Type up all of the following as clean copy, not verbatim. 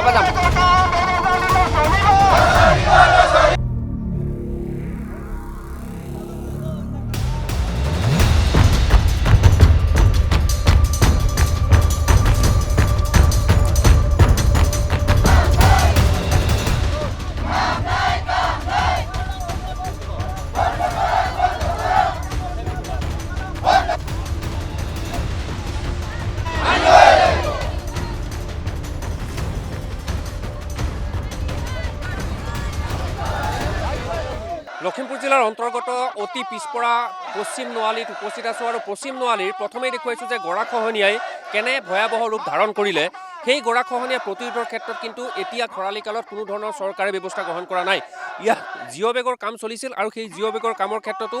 পৰা যাম। লখিমপুৰ জিলাৰ অন্তৰ্গত অতি পিছপৰা পশ্চিম নোৱালীত উপস্থিত আছোঁ আৰু পশ্চিম নোৱালীৰ প্ৰথমেই দেখুৱাইছোঁ যে গৰাখহনীয়াই কেনে ভয়াৱহ ৰূপ ধাৰণ কৰিলে। সেই গৰাখহনীয়া প্ৰতিৰোধৰ ক্ষেত্ৰত কিন্তু এতিয়া খৰালি কালত কোনো ধৰণৰ চৰকাৰে ব্যৱস্থা গ্ৰহণ কৰা নাই। ইয়াত জিঅ' বেগৰ কাম চলিছিল আৰু সেই জিঅ' বেগৰ কামৰ ক্ষেত্ৰতো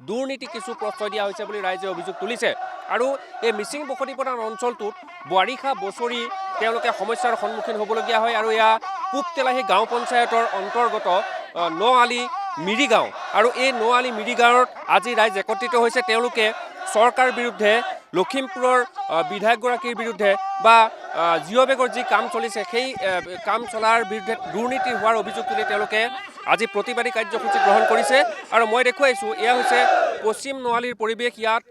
দুৰ্নীতি কিছু প্ৰশ্ৰয় দিয়া হৈছে বুলি ৰাইজে অভিযোগ তুলিছে। আৰু এই মিচিং বসতি প্ৰধান অঞ্চলটোত বাৰিষা বছৰি তেওঁলোকে সমস্যাৰ সন্মুখীন হ'বলগীয়া হয় আৰু এয়া পূব তেলাহী গাঁও পঞ্চায়তৰ অন্তৰ্গত নআলি মিৰিগাঁও আৰু এই নআলি মিৰিগাঁৱত আজি ৰাইজ একত্ৰিত হৈছে। তেওঁলোকে চৰকাৰ বিৰুদ্ধে লখিমপুৰৰ বিধায়কগৰাকীৰ বিৰুদ্ধে বা জিঅ' বেগৰ যি কাম চলিছে সেই কাম চলাৰ বিৰুদ্ধে দুৰ্নীতি হোৱাৰ অভিযোগ তুলি তেওঁলোকে আজি প্ৰতিবাদী কাৰ্যসূচী গ্ৰহণ কৰিছে। আৰু মই দেখুৱাইছোঁ এয়া হৈছে পশ্চিম নোৱালীৰ পৰিৱেশ। ইয়াত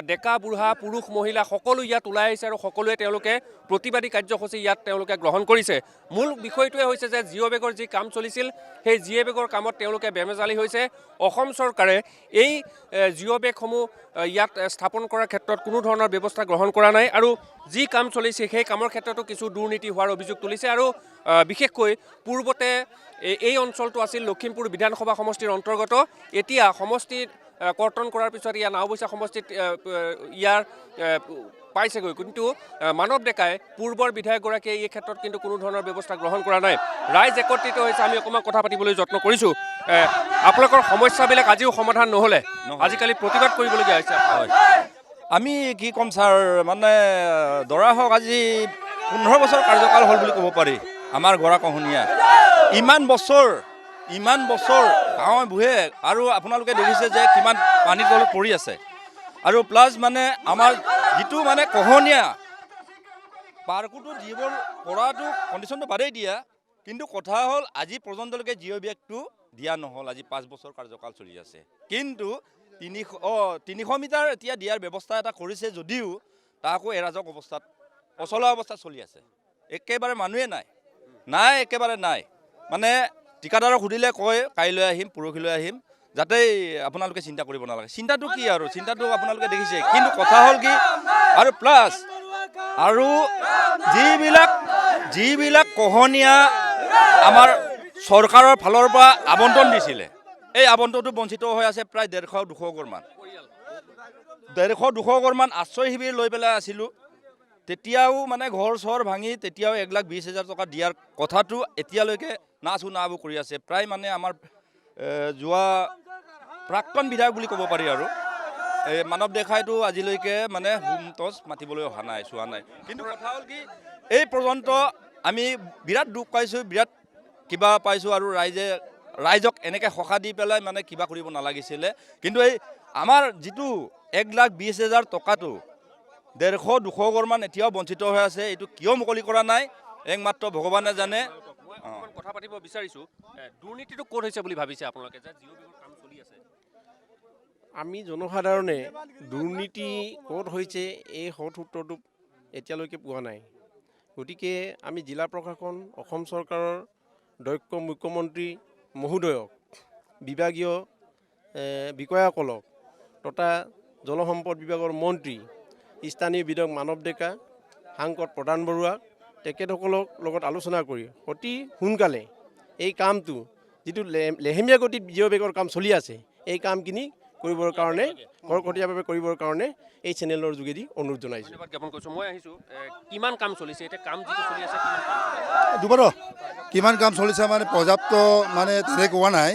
ডেকা বুঢ়া পুৰুষ মহিলা সকলো ইয়াত ওলাই আহিছে আৰু সকলোৱে তেওঁলোকে প্ৰতিবাদী কাৰ্যসূচী ইয়াত তেওঁলোকে গ্ৰহণ কৰিছে। মূল বিষয়টোৱে হৈছে যে জিঅ' বেগৰ যি কাম চলিছিল সেই জিঅ' বেগৰ কামত তেওঁলোকে বেমেজালি হৈছে। অসম চৰকাৰে এই জিঅ' বেগসমূহ ইয়াত স্থাপন কৰাৰ ক্ষেত্ৰত কোনো ধৰণৰ ব্যৱস্থা গ্ৰহণ কৰা নাই আৰু যি কাম চলিছে সেই কামৰ ক্ষেত্ৰতো কিছু দুৰ্নীতি হোৱাৰ অভিযোগ তুলিছে। আৰু বিশেষকৈ পূৰ্বতে এই অঞ্চলটো আছিল লখিমপুৰ বিধানসভা সমষ্টিৰ অন্তৰ্গত। এতিয়া সমষ্টিত কৰ্তন কৰাৰ পিছত ইয়াৰ নাওবৈচা সমষ্টিত ইয়াৰ পাইছেগৈ, কিন্তু মানৱ ডেকাই পূৰ্বৰ বিধায়কগৰাকীয়ে এই ক্ষেত্ৰত কিন্তু কোনো ধৰণৰ ব্যৱস্থা গ্ৰহণ কৰা নাই। ৰাইজ একত্ৰিত হৈছে। আমি অকণমান কথা পাতিবলৈ যত্ন কৰিছোঁ। আপোনালোকৰ সমস্যাবিলাক আজিও সমাধান নহ'লে আজিকালি প্ৰতিবাদ কৰিবলগীয়া হৈছে। আমি কি ক'ম ছাৰ, মানে ধৰা হওক আজি 15 বছৰ কাৰ্যকাল হ'ল বুলি ক'ব পাৰি আমাৰ গৰাখহনীয়া। ইমান বছৰ গাঁৱে বুঢ়ে আৰু আপোনালোকে দেখিছে যে কিমান পানীৰ তলত পৰি আছে। আৰু প্লাছ মানে আমাৰ যিটো মানে খহনীয়া পাৰ্কটো যিবোৰ পৰাটো কণ্ডিশ্যনটো বাদেই দিয়া, কিন্তু কথা হ'ল আজি পৰ্যন্তলৈকে জিঅ' বেগটো দিয়া নহ'ল। আজি 5 বছৰ কাৰ্যকাল চলি আছে, কিন্তু 300 মিটাৰ এতিয়া দিয়াৰ ব্যৱস্থা এটা কৰিছে যদিও তাকো এৰাজক অৱস্থাত অচলা অৱস্থাত চলি আছে। একেবাৰে মানুহে নাই একেবাৰে নাই। মানে ঠিকাদাৰক সুধিলে কয় কাইলৈ আহিম পৰহিলৈ আহিম, যাতে আপোনালোকে চিন্তা কৰিব নালাগে। চিন্তাটো কি আৰু, চিন্তাটো আপোনালোকে দেখিছে, কিন্তু কথা হ'ল কি আৰু প্লাছ আৰু যিবিলাক খহনীয়া আমাৰ চৰকাৰৰ ফালৰ পৰা আবণ্টন দিছিলে, এই আবণ্টনটো বঞ্চিত হৈ আছে প্ৰায় 150-200 ঘৰমান। 150-200 ঘৰমান আশ্ৰয় শিবিৰ লৈ পেলাই আছিলোঁ। তেতিয়াও মানে ঘৰ চৰ ভাঙি তেতিয়াও 1,20,000 টকা দিয়াৰ কথাটো এতিয়ালৈকে নাচু নাবু কৰি আছে। প্ৰায় মানে আমাৰ যোৱা প্ৰাক্তন বিধায়ক বুলি ক'ব পাৰি আৰু মানৱ ডেকাইটো আজিলৈকে মানে হোম টচ মাতিবলৈ অহা নাই, চোৱা নাই। কিন্তু কথা হ'ল কি এই পৰ্যন্ত আমি বিৰাট দুখ পাইছোঁ, বিৰাট কিবা পাইছোঁ আৰু ৰাইজক এনেকৈ সকাহ দি পেলাই মানে কিবা কৰিব নালাগিছিলে। কিন্তু এই আমাৰ যিটো 1,20,000 টকাটো 150-200 ঘৰমান এতিয়াও বঞ্চিত হৈ আছে। এইটো কিয় মুকলি কৰা নাই একমাত্ৰ ভগৱানে জানে। কথা পাতিব বিচাৰিছোঁ, দুৰ্নীতিটো ক'ত হৈছে বুলি ভাবিছে আপোনালোকে যে জিঅ' বেগৰ কাম চলি আছে? আমি জনসাধাৰণে দুৰ্নীতি ক'ত হৈছে এই সৎ উত্তৰটো এতিয়ালৈকে পোৱা নাই। গতিকে আমি জিলা প্ৰশাসন, অসম চৰকাৰৰ দক্ষ মুখ্যমন্ত্ৰী মহোদয়ক, বিভাগীয় বিষয়াসকলক তথা জলসম্পদ বিভাগৰ মন্ত্ৰী, স্থানীয় বিধায়ক মানৱ ডেকা, সাংসদ প্ৰধান বৰুৱা তেখেতসকলক লগত আলোচনা কৰি অতি সোনকালে এই কামটো যিটো লেহেমীয়া গতিত জিঅ' বেগৰ কাম চলি আছে এই কামখিনি কৰিবৰ কাৰণে খৰতকীয়াভাৱে কৰিবৰ কাৰণে এই চেনেলৰ যোগেদি অনুৰোধ জনাইছোঁ। ধন্যবাদ জ্ঞাপন কৰিছোঁ। মই আহিছোঁ, কিমান কাম চলিছে এতিয়া? কাম যিটো চলি আছে কিমান কাম চলিছে মানে পৰ্যাপ্ত মানে তেনেকৈ কোৱা নাই।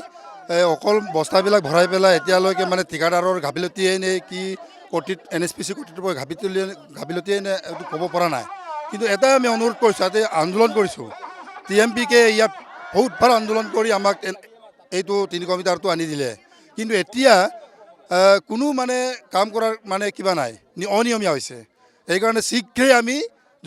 অকল বস্তাবিলাক ভৰাই পেলাই এতিয়ালৈকে মানে ঠিকাদাৰৰ গাফিলতিয়ে নে কি কৰ্তৃত NSPC কৰ্তৃপক্ষৰ গাফিলতিয়ে নে এইটো ক'ব পৰা নাই। কিন্তু এটাই আমি অনুৰোধ কৰিছোঁ, ইয়াতে আন্দোলন কৰিছোঁ, TMPকে ইয়াত বহুত ভাল আন্দোলন কৰি আমাক এইটো 300 মিটাৰটো আনি দিলে। কিন্তু এতিয়া কোনো মানে কাম কৰাৰ মানে কিবা নাই, অনিয়মীয়া হৈছে। সেইকাৰণে শীঘ্ৰেই আমি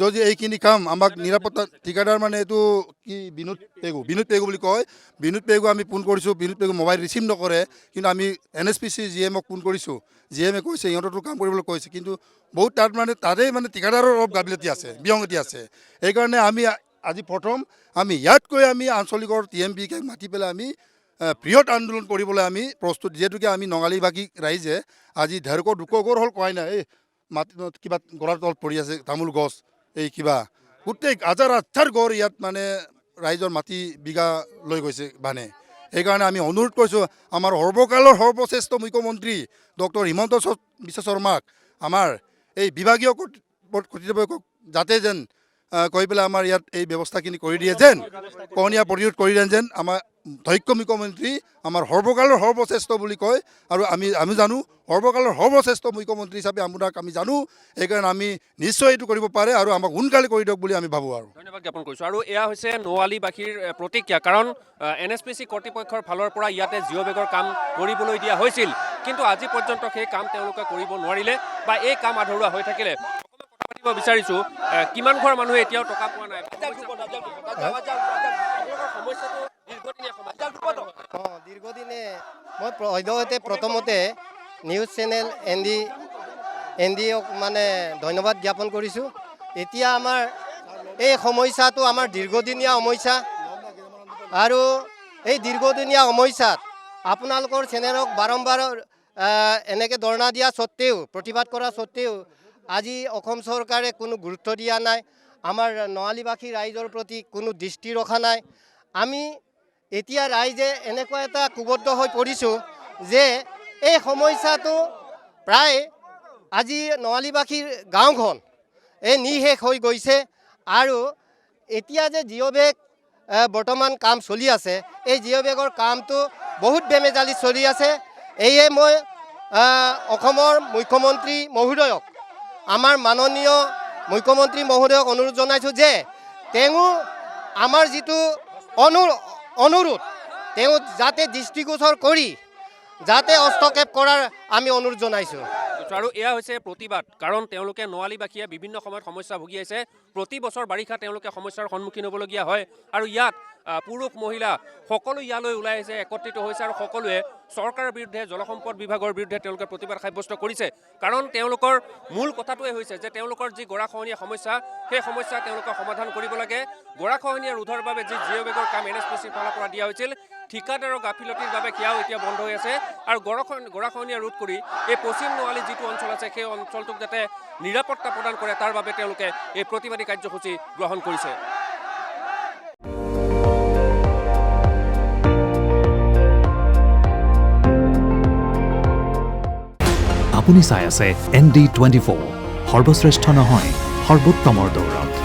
যদি এইখিনি কাম আমাক নিৰাপত্তা ঠিকাদাৰ মানে এইটো কি বিনোদ পেগু বুলি কয়। বিনোদ পেগু আমি ফোন কৰিছোঁ, বিনোদ পেগু মোবাইল ৰিচিভ নকৰে। কিন্তু আমি NSPC GMক ফোন কৰিছোঁ, GMে কৈছে সিহঁতৰতো কাম কৰিবলৈ কৈছে, কিন্তু বহুত তাতেই মানে ঠিকাদাৰৰ অলপ গাফিলতি আছে, বিসংগতি আছে। সেইকাৰণে আমি আজি প্ৰথম আমি ইয়াতকৈ আমি আঞ্চলিকৰ TMPকে মাতি পেলাই আমি বৃহৎ আন্দোলন কৰিবলৈ আমি প্ৰস্তুত। যিহেতুকে আমি নঙালীবাসী ৰাইজে আজি 1.5 ঘৰ হ'ল কোৱাই নাই, এই মাটি কিবা গৰাৰ তলত পৰি আছে তামোল গছ, এই কিবা গোটেই হাজাৰ গড় ইয়াত মানে ৰাইজৰ মাটি বিঘা লৈ গৈছে বানে। সেইকাৰণে আমি অনুৰোধ কৰিছোঁ আমাৰ সৰ্বকালৰ সৰ্বশ্ৰেষ্ঠ মুখ্যমন্ত্ৰী ডক্টৰ হিমন্ত বিশ্ব শৰ্মাক, আমাৰ এই বিভাগীয় কৰ্তৃপক্ষক যাতে যেন কৈ পেলাই আমাৰ ইয়াত এই ব্যৱস্থাখিনি কৰি দিয়ে, যেন কৰণীয়া প্ৰতিৰোধ কৰি দিয়ে, যেন আমাৰ দক্ষ মুখ্যমন্ত্ৰী আমাৰ সৰ্বকালৰ সৰ্বশ্ৰেষ্ঠ বুলি কয়। আৰু আমি জানো সৰ্বকালৰ সৰ্বশ্ৰেষ্ঠ মুখ্যমন্ত্ৰী হিচাপে আপোনাক আমি জানো। সেইকাৰণে আমি নিশ্চয় এইটো কৰিব পাৰে আৰু আমাক সোনকালে কৰি দিয়ক বুলি আমি ভাবোঁ। আৰু ধন্যবাদ জ্ঞাপন কৰিছোঁ। আৰু এয়া হৈছে নৱালীবাসীৰ প্ৰতিক্ৰিয়া, কাৰণ NSPC কৰ্তৃপক্ষৰ ফালৰ পৰা ইয়াতে জিঅ' বেগৰ কাম কৰিবলৈ দিয়া হৈছিল, কিন্তু আজি পৰ্যন্ত সেই কাম তেওঁলোকে কৰিব নোৱাৰিলে বা এই কাম আধৰুৱা হৈ থাকিলে। কথা পাতিব বিচাৰিছোঁ, কিমান ঘৰ মানুহে এতিয়াও টকা পোৱা নাই? দীৰ্ঘদিনে মই সদ্যহতে প্ৰথমতে নিউজ চেনেল NDক মানে ধন্যবাদ জ্ঞাপন কৰিছোঁ। এতিয়া আমাৰ এই সমস্যাটো আমাৰ দীৰ্ঘদিনীয়া সমস্যা, আৰু এই দীৰ্ঘদিনীয়া সমস্যাত আপোনালোকৰ চেনেলক বাৰম্বাৰ এনেকৈ ধৰ্ণা দিয়া স্বত্তেও, প্ৰতিবাদ কৰা স্বত্তেও আজি অসম চৰকাৰে কোনো গুৰুত্ব দিয়া নাই, আমাৰ নৱালীবাসী ৰাইজৰ প্ৰতি কোনো দৃষ্টি ৰখা নাই। আমি এতিয়া ৰাইজে এনেকুৱা এটা কুবদ্ধ হৈ পৰিছোঁ যে এই সমস্যাটো প্ৰায় আজি নৱালীবাসীৰ গাঁওখন এই নিঃশেষ হৈ গৈছে। আৰু এতিয়া যে জিঅ' বেগ বৰ্তমান কাম চলি আছে, এই জিঅ' বেগৰ কামটো বহুত বেমেজালি চলি আছে। এয়ে মই অসমৰ মুখ্যমন্ত্ৰী মহোদয়ক, আমাৰ মাননীয় মুখ্যমন্ত্ৰী মহোদয়ক অনুৰোধ জনাইছোঁ যে তেওঁ আমাৰ যিটো অনুৰোধ তেওঁ যাতে দৃষ্টিগোচৰ কৰি যাতে হস্তক্ষেপ কৰাৰ আমি অনুৰোধ জনাইছোঁ। আৰু এয়া হৈছে প্ৰতিবাদ, কাৰণ তেওঁলোকে নৱালীবাসীয়ে বিভিন্ন সময়ত সমস্যা ভুগি আছে। প্ৰতি বছৰ বাৰিষা তেওঁলোকে সমস্যাৰ সন্মুখীন হ'বলগীয়া হয়, আৰু ইয়াত পুৰুষ মহিলা সকলো ইয়ালৈ ওলাই আহিছে, একত্ৰিত হৈছে, আৰু সকলোৱে চৰকাৰৰ বিৰুদ্ধে, জলসম্পদ বিভাগৰ বিৰুদ্ধে তেওঁলোকে প্ৰতিবাদ সাব্যস্ত কৰিছে। কাৰণ তেওঁলোকৰ মূল কথাটোৱে হৈছে যে তেওঁলোকৰ যি গৰাখহনীয়া সমস্যা, সেই সমস্যা তেওঁলোকে সমাধান কৰিব লাগে। গৰাখহনীয়া ৰোধৰ বাবে যি জিঅ' বেগৰ কাম NSPCৰ ফালৰ পৰা দিয়া হৈছিল, ঠিকাদাৰৰ গাফিলতিৰ বাবে সেয়াও এতিয়া বন্ধ হৈ আছে। আৰু গৰাখহনীয়া ৰোধ কৰি এই পশ্চিম নৱালী যিটো অঞ্চল আছে, সেই অঞ্চলটোক যাতে নিৰাপত্তা প্ৰদান কৰে, তাৰ বাবে তেওঁলোকে এই প্ৰতিবাদী কাৰ্যসূচী গ্ৰহণ কৰিছে। আপুনি চাই আছে ND24, সৰ্বশ্ৰেষ্ঠ নহয়, সৰ্বোত্তমৰ দৌৰত।